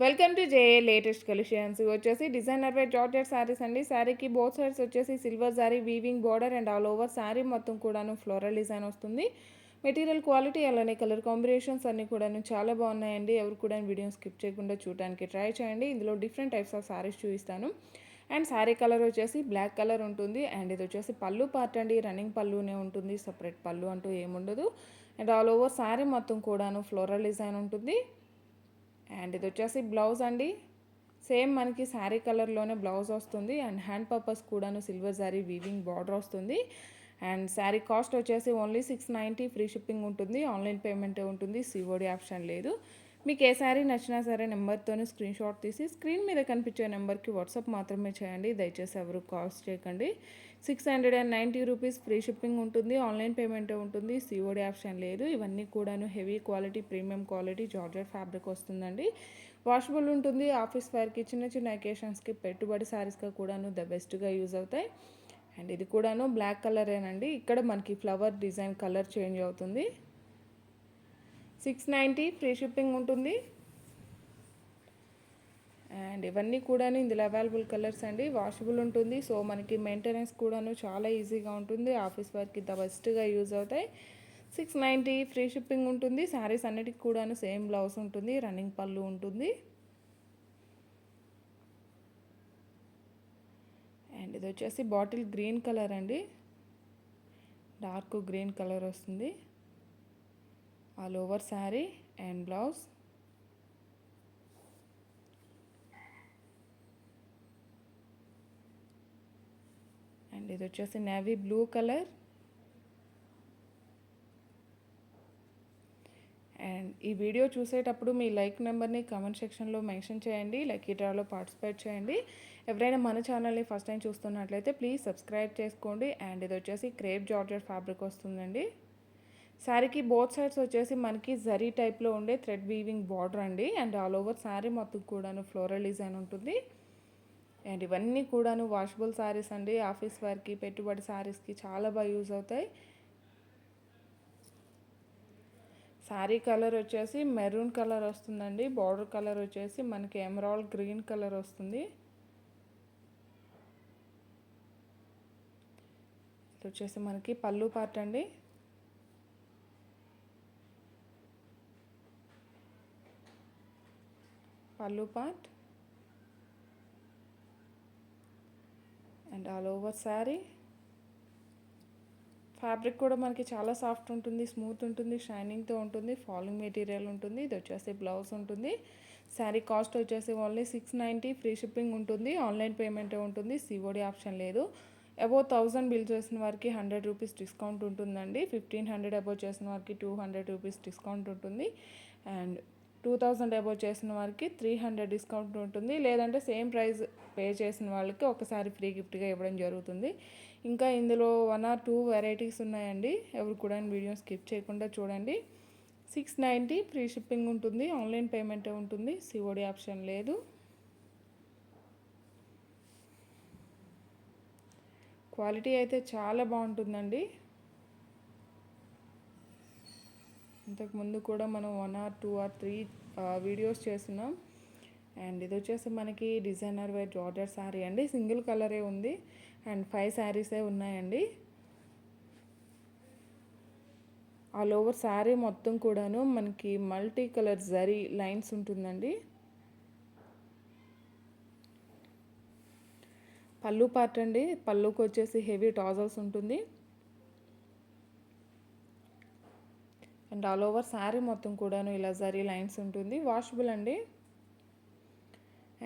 Welcome to JA latest collections. ఇవి వచ్చేసి designer wear georgette saris అండి. శారీకి బోత్ సైడ్స్ వచ్చేసి silver sari weaving border and all over sari మొత్తం కూడాను ఫ్లోరల్ డిజైన్ వస్తుంది. మెటీరియల్ క్వాలిటీ అలానే కలర్ కాంబినేషన్స్ అన్నీ కూడాను చాలా బాగున్నాయండి. ఎవరు కూడా వీడియో స్కిప్ చేయకుండా చూడడానికి ట్రై చేయండి. ఇందులో డిఫరెంట్ టైప్స్ ఆఫ్ శారీస్ చూపిస్తాను. అండ్ శారీ కలర్ వచ్చేసి బ్లాక్ కలర్ ఉంటుంది. అండ్ ఇది వచ్చేసి పళ్ళు పార్ట్ అండి. రన్నింగ్ పళ్ళునే ఉంటుంది, సపరేట్ పళ్ళు అంటూ ఏముండదు. అండ్ ఆల్ ఓవర్ శారీ మొత్తం కూడాను ఫ్లోరల్ డిజైన్ ఉంటుంది. అండ్ ఇది వచ్చేసి బ్లౌజ్ అండి. సేమ్ మనకి శారీ కలర్లోనే బ్లౌజ్ వస్తుంది. అండ్ హ్యాండ్ పర్పస్ కూడాను సిల్వర్ శారీ వీవింగ్ బార్డర్ వస్తుంది. అండ్ శారీ కాస్ట్ వచ్చేసి ఓన్లీ 690, ఫ్రీ షిప్పింగ్ ఉంటుంది. ఆన్లైన్ పేమెంటే ఉంటుంది, సిఓడి ఆప్షన్ లేదు. మీకు ఏ శారీ నచ్చినా సరే నెంబర్తోనే స్క్రీన్ షాట్ తీసి స్క్రీన్ మీద కనిపించే నెంబర్కి వాట్సాప్ మాత్రమే చేయండి. దయచేసి ఎవరు కాల్స్ చేయకండి. 690 రూపీస్ ఫ్రీ షిప్పింగ్ ఉంటుంది, ఆన్లైన్ పేమెంటే ఉంటుంది, సిఓడి ఆప్షన్ లేదు. ఇవన్నీ కూడాను heavy quality, premium quality georgette fabric వస్తుందండి. వాషబుల్ ఉంటుంది. ఆఫీస్ వేర్కి, చిన్న చిన్న అకేషన్స్కి, పెట్టుబడి శారీస్గా కూడాను ద బెస్ట్గా యూజ్ అవుతాయి. అండ్ ఇది కూడాను బ్లాక్ కలరేనండి. ఇక్కడ మనకి ఫ్లవర్ డిజైన్ కలర్ చేంజ్ అవుతుంది. 690 ఫ్రీ షిప్పింగ్ ఉంటుంది. అండ్ ఇవన్నీ కూడాను ఇందులో అవైలబుల్ కలర్స్ అండి. వాషబుల్ ఉంటుంది. సో మనకి మెయింటెనెన్స్ కూడాను చాలా ఈజీగా ఉంటుంది. ఆఫీస్ వర్క్కి ద బెస్ట్గా యూజ్ అవుతాయి. 690 ఫ్రీ షిప్పింగ్ ఉంటుంది. శారీస్ అన్నిటికి కూడాను సేమ్ బ్లౌజ్ ఉంటుంది, రన్నింగ్ పళ్ళు ఉంటుంది. అండ్ ఇది వచ్చేసి బాటిల్ గ్రీన్ కలర్ అండి. డార్క్ గ్రీన్ కలర్ వస్తుంది all over sari and blouse. And ఇది వచ్చేసి నేవీ బ్లూ కలర్. అండ్ ఈ వీడియో చూసేటప్పుడు మీ లైక్ నెంబర్ని కామెంట్ సెక్షన్లో మెన్షన్ చేయండి. లక్కీ డ్రాలో పార్టిసిపేట్ చేయండి. ఎవరైనా మన ఛానల్ని ఫస్ట్ టైం చూస్తున్నట్లయితే ప్లీజ్ సబ్స్క్రైబ్ చేసుకోండి. అండ్ ఇది వచ్చేసి క్రేప్ జార్జెట్ ఫ్యాబ్రిక్ వస్తుందండి. శారీకి బోత్ సైడ్స్ వచ్చేసి మనకి జరీ టైప్లో ఉండే థ్రెడ్ వీవింగ్ బార్డర్ అండి. అండ్ ఆల్ ఓవర్ శారీ మొత్తం కూడాను ఫ్లోరల్ డిజైన్ ఉంటుంది. అండ్ ఇవన్నీ కూడాను వాషబుల్ శారీస్ అండి. ఆఫీస్ వేర్కి, పెట్టుబడి శారీస్కి చాలా బాగా యూజ్ అవుతాయి. శారీ కలర్ వచ్చేసి మెరూన్ కలర్ వస్తుందండి. బార్డర్ కలర్ వచ్చేసి మనకి ఎమరాల్డ్ గ్రీన్ కలర్ వస్తుంది. ఇది వచ్చేసి మనకి పళ్ళు పార్ట్ అండి. పళ్ళు part and all over sari. Fabric కూడా మనకి చాలా సాఫ్ట్ ఉంటుంది, స్మూత్ ఉంటుంది, షైనింగ్తో ఉంటుంది, ఫాలింగ్ మెటీరియల్ ఉంటుంది. ఇది వచ్చేసి బ్లౌజ్ ఉంటుంది. శారీ కాస్ట్ వచ్చేసి ఓన్లీ 690, ఫ్రీ షిప్పింగ్ ఉంటుంది, ఆన్లైన్ పేమెంటే ఉంటుంది, సిఓడి ఆప్షన్ లేదు. అబౌవ్ 1000 బిల్ చేసిన వారికి 100 రూపీస్ డిస్కౌంట్ ఉంటుందండి. 1500 అబౌవ్ చేసిన వారికి 200 రూపీస్ డిస్కౌంట్ ఉంటుంది. అండ్ 2000 అబౌవ్ చేసిన వారికి 300 డిస్కౌంట్ ఉంటుంది. లేదంటే సేమ్ ప్రైస్ పే చేసిన వాళ్ళకి ఒకసారి ఫ్రీ గిఫ్ట్గా ఇవ్వడం జరుగుతుంది. ఇంకా ఇందులో 1 or 2 వెరైటీస్ ఉన్నాయండి. ఎవరు కూడా వీడియో స్కిప్ చేయకుండా చూడండి. 690 ఫ్రీ షిప్పింగ్ ఉంటుంది, ఆన్లైన్ పేమెంటే ఉంటుంది, సిఓడి ఆప్షన్ లేదు. క్వాలిటీ అయితే చాలా బాగుంటుందండి. ఇంతకుముందు కూడా మనం 1 or 2 or 3 వీడియోస్ చేస్తున్నాం. అండ్ ఇది వచ్చేసి మనకి డిజైనర్ వేర్ జార్జెట్ శారీ అండి. సింగిల్ కలరే ఉంది. అండ్ 5 శారీసే ఉన్నాయండి. ఆల్ ఓవర్ శారీ మొత్తం కూడాను మనకి మల్టీ కలర్ జరీ లైన్స్ ఉంటుందండి. పళ్ళు పార్ట్ అండి. పళ్ళుకి వచ్చేసి హెవీ టాజల్స్ ఉంటుంది. అండ్ ఆల్ ఓవర్ శారీ మొత్తం కూడాను ఇలా జరీ లైన్స్ ఉంటుంది. వాషబుల్ అండి.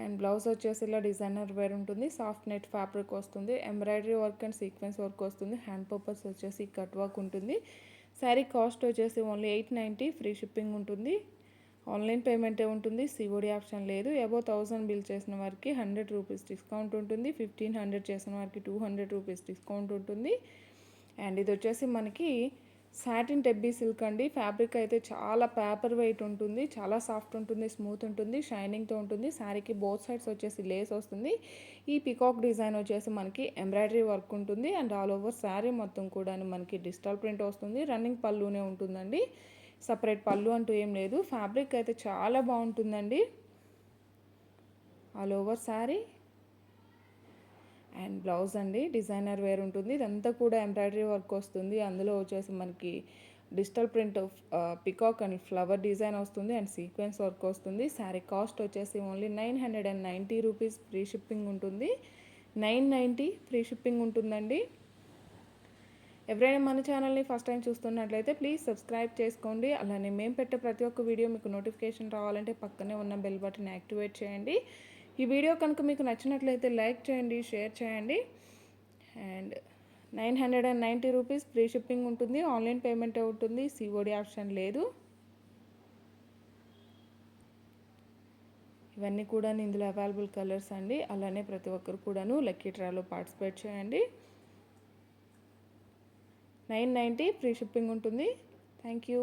అండ్ బ్లౌజ్ వచ్చేసి ఇలా డిజైనర్ వేర్ ఉంటుంది. సాఫ్ట్ నెట్ ఫ్యాబ్రిక్ వస్తుంది. Embroidery work and sequence work వస్తుంది. హ్యాండ్ పర్పస్ వచ్చేసి కట్ వర్క్ ఉంటుంది. శారీ కాస్ట్ వచ్చేసి ఓన్లీ 890, ఫ్రీ షిప్పింగ్ ఉంటుంది, ఆన్లైన్ పేమెంటే ఉంటుంది, సిఓడి ఆప్షన్ లేదు. అబౌవ్ 1000 బిల్ చేసిన వారికి 100 రూపీస్ డిస్కౌంట్ ఉంటుంది. 1500 చేసిన వారికి 200 రూపీస్ డిస్కౌంట్ ఉంటుంది. అండ్ ఇది వచ్చేసి మనకి సాటిన్ టెబ్బీ సిల్క్ అండి. ఫ్యాబ్రిక్ అయితే చాలా పేపర్ వెయిట్ ఉంటుంది, చాలా సాఫ్ట్ ఉంటుంది, స్మూత్ ఉంటుంది, షైనింగ్తో ఉంటుంది. శారీకి బోత్ సైడ్స్ వచ్చేసి లేస్ వస్తుంది. ఈ పికాక్ డిజైన్ వచ్చేసి మనకి ఎంబ్రాయిడరీ వర్క్ ఉంటుంది. అండ్ ఆల్ ఓవర్ శారీ మొత్తం కూడా మనకి డిజిటల్ ప్రింట్ వస్తుంది. రన్నింగ్ పళ్ళునే ఉంటుందండి, సపరేట్ పళ్ళు అంటూ ఏం లేదు. ఫ్యాబ్రిక్ అయితే చాలా బాగుంటుందండి. All over sari. And blouse అండి డిజైనర్ వేర్ ఉంటుంది. ఇదంతా కూడా ఎంబ్రాయిడరీ వర్క్ వస్తుంది. అందులో వచ్చేసి మనకి digital print peacock and flower design వస్తుంది అండ్ సీక్వెన్స్ వర్క్ వస్తుంది. శారీ కాస్ట్ వచ్చేసి ఓన్లీ 990 రూపీస్, ఫ్రీ షిప్పింగ్ ఉంటుంది. 990 ఫ్రీ షిప్పింగ్ ఉంటుందండి. ఎవరైనా మన ఛానల్ని ఫస్ట్ టైం చూస్తున్నట్లయితే ప్లీజ్ సబ్స్క్రైబ్ చేసుకోండి. అలానే మేము పెట్టే ప్రతి ఒక్క వీడియో మీకు నోటిఫికేషన్ రావాలంటే పక్కనే ఉన్న బెల్ బటన్ యాక్టివేట్ చేయండి. ఈ వీడియో కనుక మీకు నచ్చినట్లయితే లైక్ చేయండి, షేర్ చేయండి. అండ్ 990 రూపీస్ ఫ్రీ షిప్పింగ్ ఉంటుంది. ఆన్లైన్ పేమెంట్ ఉంటుంది, సిఓడి ఆప్షన్ లేదు. ఇవన్నీ కూడా ఇందులో అవైలబుల్ కలర్స్ అండి. అలానే ప్రతి ఒక్కరు కూడాను లక్కీ డ్రాలో పార్టిసిపేట్ చేయండి. 990 ఫ్రీ షిప్పింగ్ ఉంటుంది. Thank you.